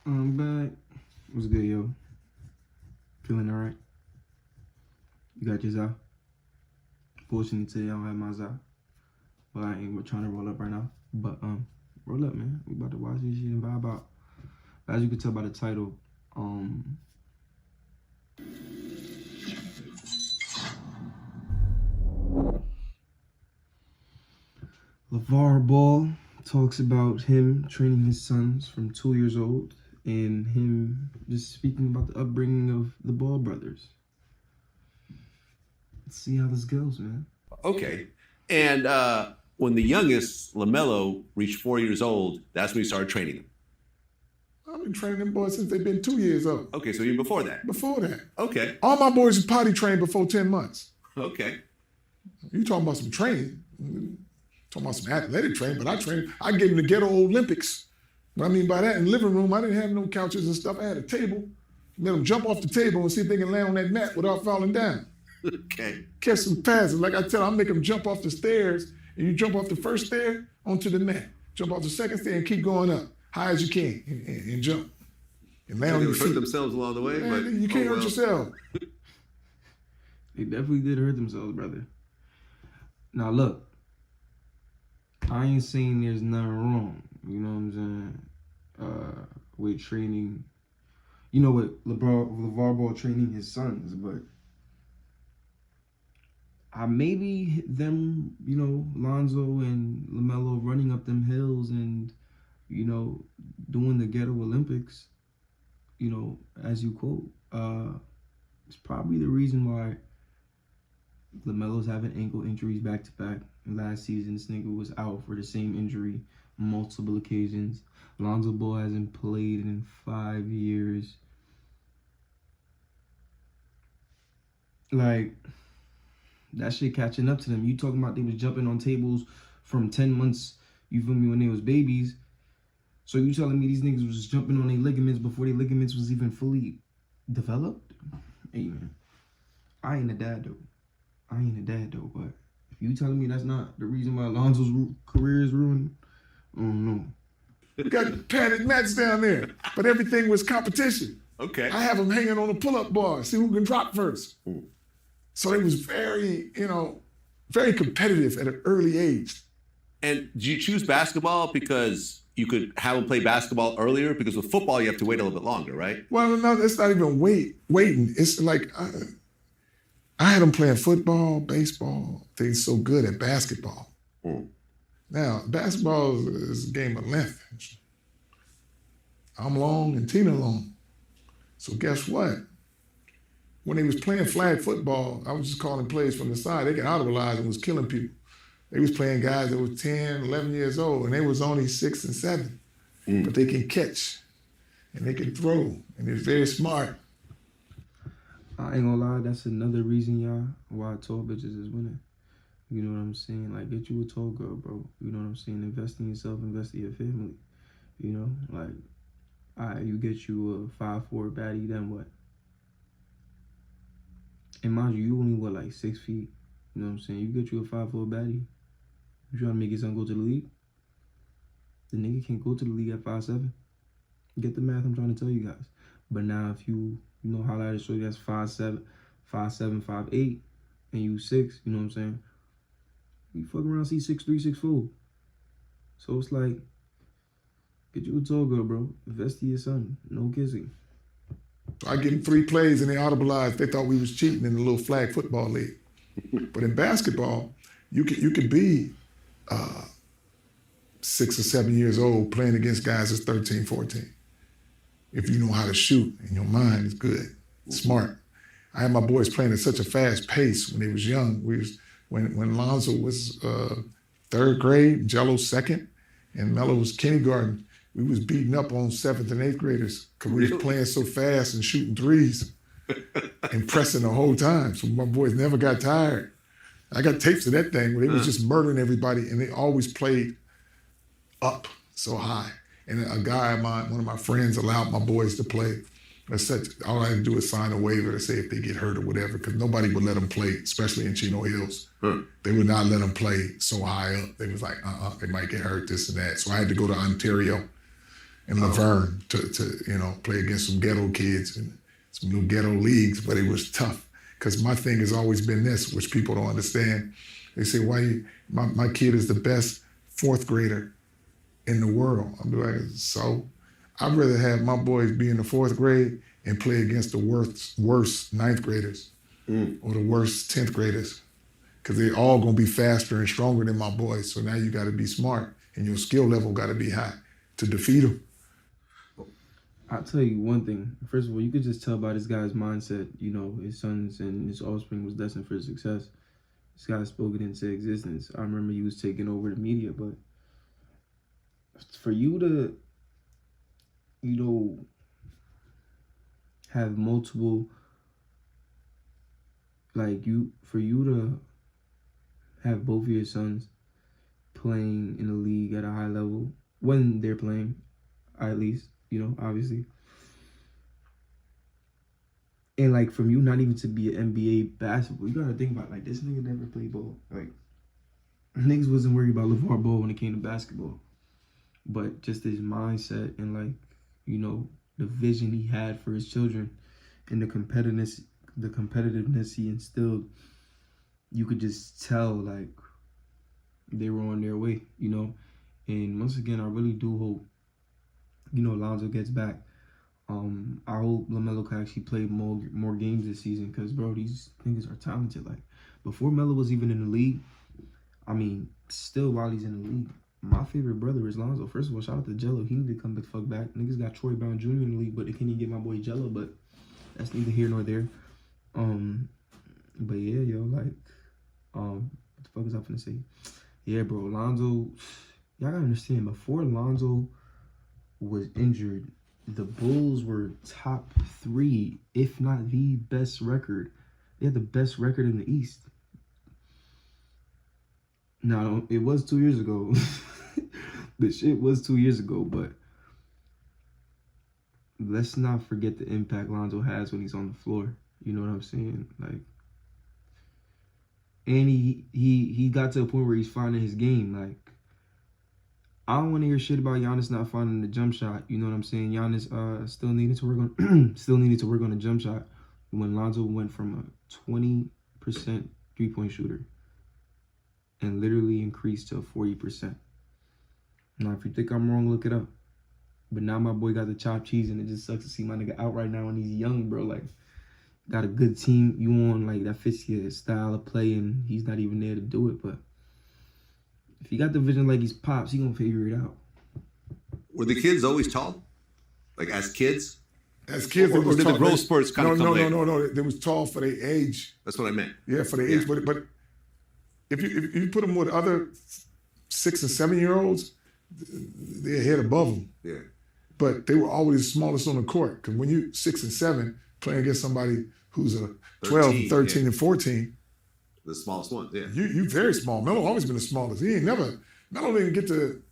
I'm back. What's good, yo? Feeling alright? You got yours out? Fortunately today I don't have mine out. But we're trying to roll up right now. But roll up, man. We about to watch this shit and vibe out. As you can tell by the title, Lavar Ball talks about him training his sons from 2 years old and him just speaking about the upbringing of the Ball brothers. Let's see how this goes, man. Okay. And when the youngest, LaMelo, reached 4 years old, that's when you started training them. I've been training them boys since they've been 2 years old. Okay, so even before that. Before that. Okay. All my boys are potty trained before 10 months. Okay. You talking about some training. Talking about some athletic training, but I gave them the ghetto Olympics. What I mean by that, in the living room, I didn't have no couches and stuff. I had a table. Let them jump off the table and see if they can land on that mat without falling down. Okay. Catch some passes. Like I tell them, I make them jump off the stairs, and you jump off the first stair onto the mat. Jump off the second stair and keep going up, high as you can, and jump. And land So on they your would hurt feet. themselves along the way, Man, but you can't hurt yourself. They definitely did hurt themselves, brother. Now look, I ain't saying there's nothing wrong, you know what I'm saying, with training, you know, with LeVar Ball training his sons, but maybe them, you know, Lonzo and LaMelo running up them hills and, you know, doing the ghetto Olympics, you know, as you quote, it's probably the reason why LaMelo's having ankle injuries back to back. Last season, this nigga was out for the same injury multiple occasions. Lonzo Ball hasn't played in 5 years. Like, that shit catching up to them. You talking about they was jumping on tables from 10 months, you feel me, when they was babies. So you telling me these niggas was jumping on their ligaments before their ligaments was even fully developed? Hey, man, I ain't a dad, though, but if you telling me that's not the reason why Lonzo's career is ruined, I don't know. We got padded mats down there, but everything was competition. okay. I have them hanging on a pull-up bar, see who can drop first. So they was very, very competitive at an early age. And do you choose basketball because you could have them play basketball earlier? Because with football, you have to wait a little bit longer, right? Well, no, it's not even waiting. It's like I had them playing football, baseball. They're so good at basketball. Now, basketball is a game of length. I'm long and Tina long. So guess what? When they was playing flag football, I was just calling plays from the side. They got audibilized and was killing people. They was playing guys that was 10, 11 years old, and they was only 6 and 7. But they can catch, and they can throw, and they're very smart. I ain't gonna lie, that's another reason, y'all, why tall bitches is winning. You know what I'm saying? Like, get you a tall girl, bro. You know what I'm saying? Invest in yourself, invest in your family. You know? Like, all right, you get you a 5'4" baddie, then what? And mind you only, what, like 6 feet? You know what I'm saying? You get you a 5'4" baddie. You trying to make your son go to the league? The nigga can't go to the league at 5'7". Get the math I'm trying to tell you guys. But now if you know, holla at a shorty that's 5'7", 5'8", and you 6, you know what I'm saying? You fuck around, see 6'3", 6'4". So it's like, get you a tall girl, bro. Invest in your son. No kissing. So I give them 3 plays and they audibilized. They thought we was cheating in the little flag football league. But in basketball, you could be 6 or 7 years old playing against guys that's 13, 14. If you know how to shoot and your mind is good, smart. I had my boys playing at such a fast pace when they was young. When Lonzo was 3rd grade, Jello 2nd, and Melo was kindergarten, we was beating up on 7th and 8th graders because we was playing so fast and shooting threes and pressing the whole time. So my boys never got tired. I got tapes of that thing where they was just murdering everybody, and they always played up so high. And a guy of mine, one of my friends, allowed my boys to play. All I had to do is sign a waiver to say if they get hurt or whatever, because nobody would let them play, especially in Chino Hills. They would not let them play so high up. They was like, they might get hurt, this and that. So I had to go to Ontario and Laverne to play against some ghetto kids and some new ghetto leagues, but it was tough. Because my thing has always been this, which people don't understand. They say, my kid is the best fourth grader in the world. I'm like, so I'd rather have my boys be in the fourth grade and play against the worst ninth graders or the worst 10th graders, because they're all going to be faster and stronger than my boys. So now you got to be smart and your skill level got to be high to defeat them. I'll tell you one thing. First of all, you could just tell by this guy's mindset, his sons and his offspring was destined for success. This guy spoke it into existence. I remember he was taking over the media, but for you to, have multiple, for you to have both of your sons playing in the league at a high level, when they're playing, at least, obviously. And from you not even to be an NBA basketball, you gotta think about this nigga never played ball. Niggas wasn't worried about Lavar ball when it came to basketball. But just his mindset and the vision he had for his children and the competitiveness he instilled, you could just tell they were on their way, And once again, I really do hope, Lonzo gets back. I hope LaMelo can actually play more games this season because, bro, these niggas are talented. Before Melo was even in the league, still while he's in the league, my favorite brother is Lonzo. First of all, shout out to Jello. He need to come the fuck back. Niggas got Troy Brown Jr. in the league, but they can't even get my boy Jello, but that's neither here nor there. But yeah, yo, what the fuck was I finna say? Yeah, bro, Lonzo, y'all gotta understand, before Lonzo was injured, the Bulls were top 3, if not the best record. They had the best record in the East. Now, it was 2 years ago. The shit was 2 years ago, but let's not forget the impact Lonzo has when he's on the floor. You know what I'm saying? And he got to a point where he's finding his game. I don't want to hear shit about Giannis not finding the jump shot. You know what I'm saying? Giannis still needed to work on the jump shot when Lonzo went from a 20% 3-point shooter and literally increased to 40%. Now, if you think I'm wrong, look it up. But now my boy got the chopped cheese, and it just sucks to see my nigga out right now, and he's young, bro. Got a good team you on, that fits your style of play, and he's not even there to do it. But if he got the vision like he's Pops, he gonna figure it out. Were the kids always tall? As kids? As kids, or did the growth spurts kind of come later? No. They was tall for their age. That's what I meant. Yeah, for their age. But if you put them with other 6 and 7 year olds, they're ahead above them. Yeah. But they were always the smallest on the court. Because when you 6 and 7 playing against somebody who's a 12, 13, and 14, the smallest ones, yeah. You very small. Melo always been the smallest. Melo didn't get to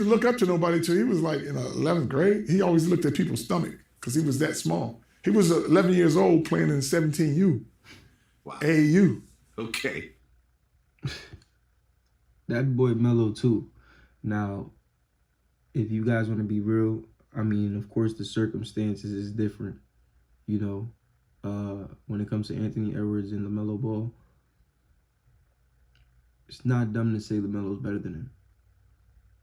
look up to nobody till he was in 11th grade. He always looked at people's stomach because he was that small. He was 11 years old playing in 17U. Wow. AAU. Okay. That boy Melo too. Now, if you guys want to be real, of course the circumstances is different. When it comes to Anthony Edwards and LaMelo Ball, it's not dumb to say LaMelo's better than him.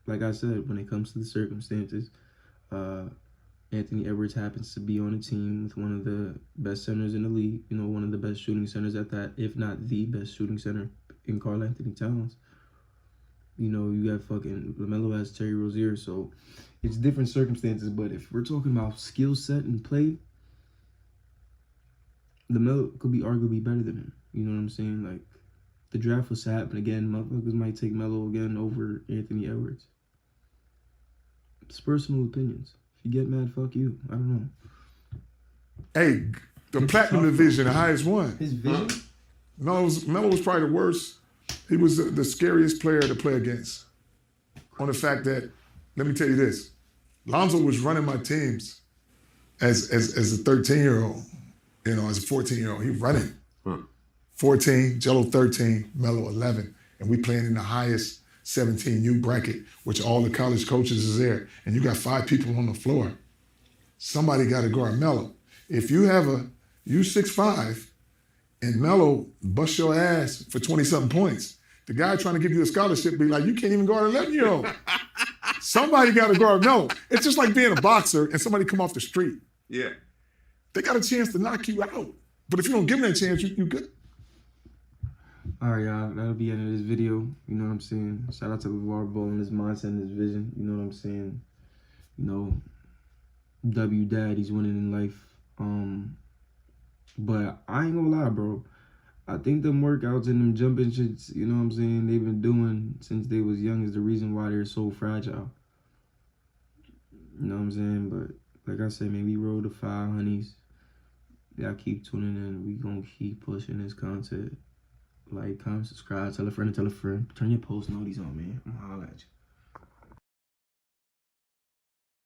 Like I said, when it comes to the circumstances, Anthony Edwards happens to be on a team with one of the best centers in the league, one of the best shooting centers at that, if not the best shooting center in Karl Anthony Towns. You got fucking LaMelo has Terry Rozier, so it's different circumstances. But if we're talking about skill set and play, LaMelo could be arguably better than him. You know what I'm saying? The draft was to happen again. Motherfuckers might take Melo again over Anthony Edwards. It's personal opinions. If you get mad, fuck you. I don't know. Hey, the Platinum Division, the highest one. His vision? Melo was probably the worst. He was the scariest player to play against. On the fact that, let me tell you this, Lonzo was running my teams as a 13-year-old, as a 14-year-old. He running. 14, Jello 13, Melo 11. And we playing in the highest 17U bracket, which all the college coaches is there, and you got 5 people on the floor. Somebody got to guard Melo. If you have you 6'5", and Melo bust your ass for 20-something points, the guy trying to give you a scholarship be like, you can't even guard an 11-year-old. Somebody got to guard Melo. It's just like being a boxer and somebody come off the street. Yeah. They got a chance to knock you out. But if you don't give them that chance, you good. All right, y'all. That'll be the end of this video. You know what I'm saying? Shout out to Lavar Ball and his mindset and his vision. You know what I'm saying? You know, W Dad, he's winning in life. But I ain't gonna lie, bro. I think them workouts and them jumping shits, you know what I'm saying, they've been doing since they was young is the reason why they're so fragile. You know what I'm saying? But like I said, man, we roll the 5 honeys. Y'all keep tuning in. We gonna keep pushing this content. Like, comment, subscribe, tell a friend to tell a friend. Turn your post notices on, man. I'm gonna holler at you.